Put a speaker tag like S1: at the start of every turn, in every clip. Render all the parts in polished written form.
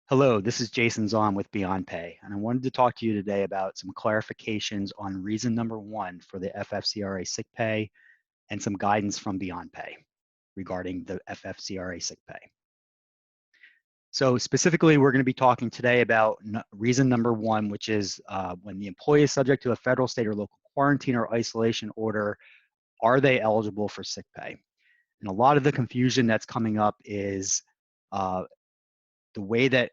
S1: Hello, this is Jason Zahn with Beyond Pay, and I wanted to talk to you today about some clarifications on reason number one for the FFCRA sick pay and some guidance from Beyond Pay regarding the FFCRA sick pay. So specifically, we're going to be talking today about reason number one, which is when the employee is subject to a federal, state, or local quarantine or isolation order, are they eligible for sick pay? And a lot of the confusion that's coming up is the way that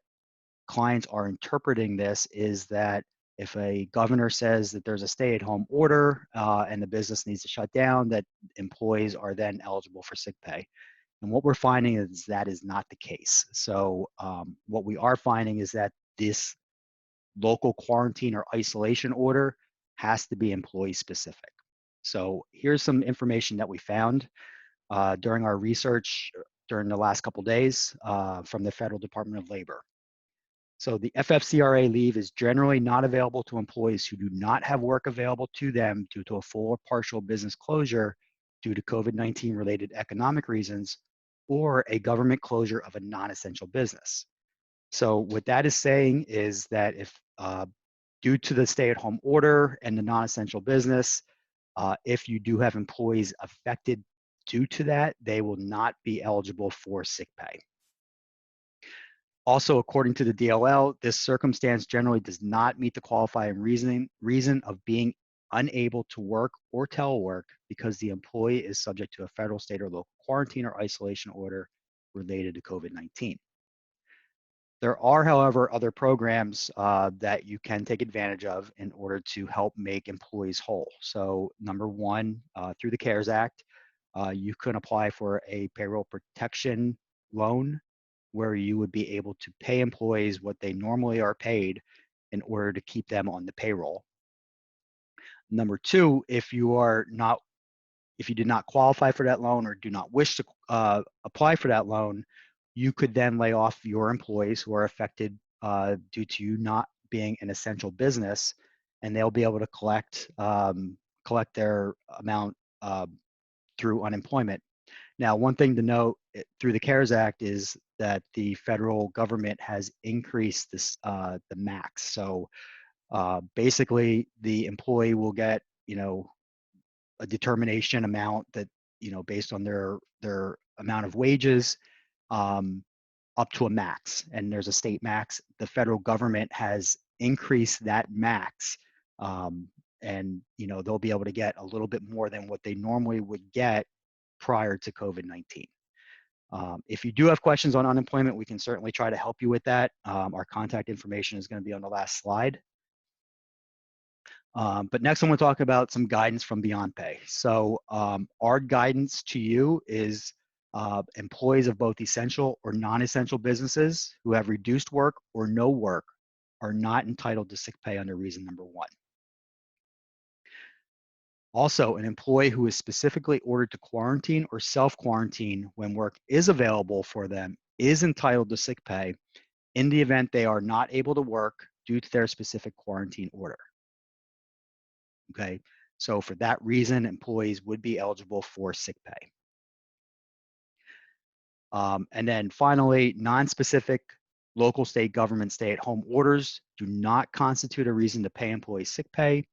S1: clients are interpreting this is that if a governor says that there's a stay-at-home order and the business needs to shut down, that employees are then eligible for sick pay. And what we're finding is that is not the case. So what we are finding is that this local quarantine or isolation order has to be employee specific. So here's some information that we found during our research during the last couple of days from the Federal Department of Labor. So the FFCRA leave is generally not available to employees who do not have work available to them due to a full or partial business closure due to COVID-19 related economic reasons or a government closure of a non-essential business. So what that is saying is that if due to the stay-at-home order and the non-essential business, if you do have employees affected due to that, they will not be eligible for sick pay. Also, according to the DLL, this circumstance generally does not meet the qualifying reason of being unable to work or telework because the employee is subject to a federal, state, or local quarantine or isolation order related to COVID-19. There are, however, other programs that you can take advantage of in order to help make employees whole. So number one, through the CARES Act, you can apply for a payroll protection loan where you would be able to pay employees what they normally are paid in order to keep them on the payroll. Number two, if you did not qualify for that loan or do not wish to apply for that loan, you could then lay off your employees who are affected due to you not being an essential business, and they'll be able to collect their amount through unemployment. Now, one thing to note through the CARES Act is that the federal government has increased this the max. So basically, the employee will get a determination amount that based on their amount of wages up to a max, and there's a state max. The federal government has increased that max, and they'll be able to get a little bit more than what they normally would get prior to COVID-19. If you do have questions on unemployment, we can certainly try to help you with that. Our contact information is going to be on the last slide. But next, I want to talk about some guidance from Beyond Pay. So our guidance to you is employees of both essential or non-essential businesses who have reduced work or no work are not entitled to sick pay under reason number one. Also, an employee who is specifically ordered to quarantine or self-quarantine when work is available for them is entitled to sick pay in the event they are not able to work due to their specific quarantine order. Okay, so for that reason, employees would be eligible for sick pay. And then finally, non-specific local state government stay-at-home orders do not constitute a reason to pay employees sick pay,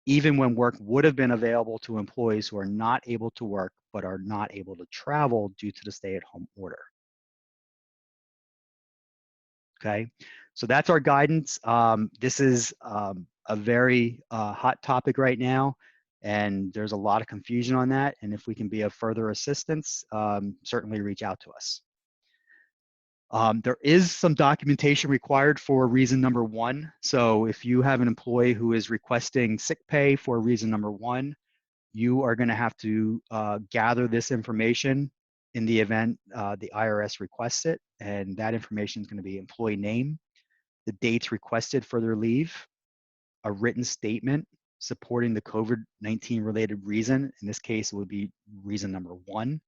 S1: even when work would have been available to employees who are not able to work but are not able to travel due to the stay-at-home order. Okay, so that's our guidance. This is a very hot topic right now, and there's a lot of confusion on that. And if we can be of further assistance, certainly reach out to us. There is some documentation required for reason number one. So if you have an employee who is requesting sick pay for reason number one, you are going to have to gather this information in the event the IRS requests it. And that information is going to be employee name, the dates requested for their leave, a written statement supporting the COVID-19 related reason. In this case, it would be reason number one.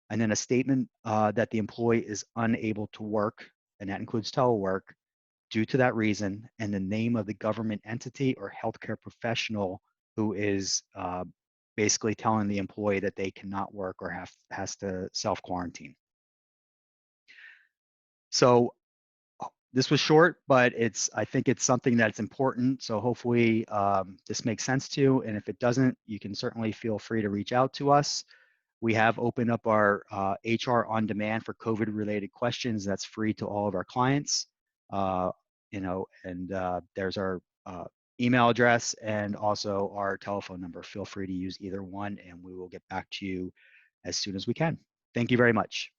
S1: And then a statement that the employee is unable to work, and that includes telework, due to that reason, and the name of the government entity or healthcare professional who is basically telling the employee that they cannot work or has to self-quarantine. So this was short, but I think it's something that's important. So hopefully this makes sense to you. And if it doesn't, you can certainly feel free to reach out to us. We have opened up our HR on demand for COVID related questions. That's free to all of our clients. And there's our email address and also our telephone number. Feel free to use either one and we will get back to you as soon as we can. Thank you very much.